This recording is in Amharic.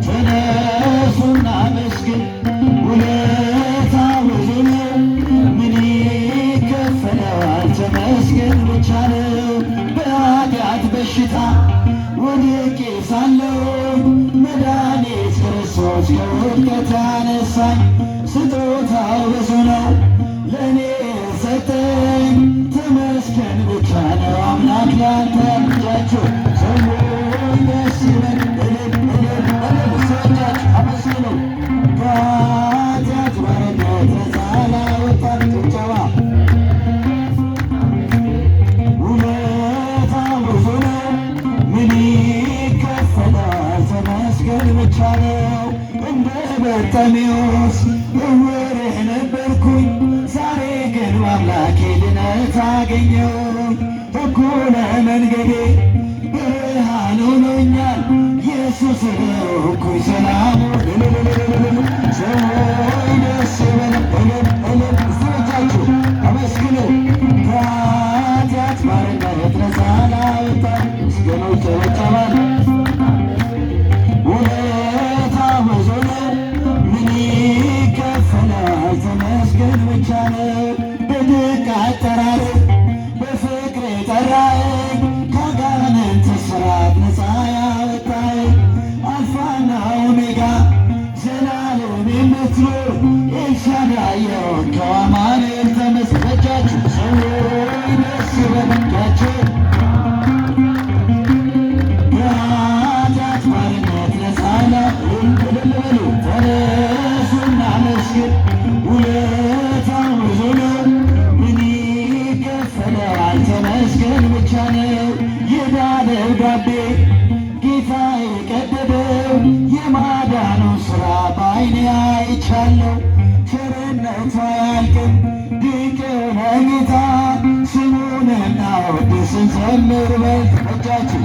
ተነሱና መስግን ውለታ ብዙ ነው፣ ምን ይከፈለዋል? ተመስገን ብቻ ነው። በኃጢአት በሽታ ወድቄ ሳለሁ መድኃኒት ክርስቶስ ከውድቀት አነሳኝ። ስጦታው ብዙ ነው ለእኔ ሰጠኝ፣ ተመስገን ብቻ ነው አምላክ ላንተ። እጃችሁ ሰዎች ደስ ይበል ሰዎቻችሁ አመስግኑ። ከኃጢአት ባርነት ነፃ ላወጣን ጭብጨባ። ውለታ ብዙ ነው ምን ይከፈላል? ተመስገን ብቻ ነው። እንደ በርጤሜዎስ ዕውር ነበርኩኝ፣ ዛሬ ግን በአምላኬ ድነት አገኘሁኝ። እኩለ መንገዴ ብርሃን ሆኖኛል፣ ኢየሱስ እኩይ ሰላሙ። ሰዎች ደስ ይበለን እጆቻችሁ አመስግኑ። ከኃጢአት ባርነት ነፃ ላወጣን ምስጋና ይጨበጨባል። ውለታ ብዙ ነው ምን ይከፈላል? ተመስገን ብቻ ነው። በድንቅ አጠራርህ በፍቅር የጠራኸኝ፣ ከአጋንንት እስራት ነፃ ያወጣኸኝ፣ አልፋና ኦሜጋ ዘላለም የምትኖር ኤልሻዳይ የሆንከው አማኑኤል ተመስገን። በእጃችሁ ሰዎች ደስ ይበላችሁ። ከኃጢአት ባርነት ነፃ በሉ ተነሱና መስግን። ውለታው ብዙ ነው ምን ይከፈለዋል? ተመስገን ብቻ ነው። የዕዳ ደብዳቤ ጌታ የቀደደው የማዳኑን ሥራ በዓይኔ አይቻለሁ። ቸርነቱ አያልቅም ድንቅ የሆነ ጌታ፣ ስሙን እናወድስ እንዘምር በል። እጃችሁ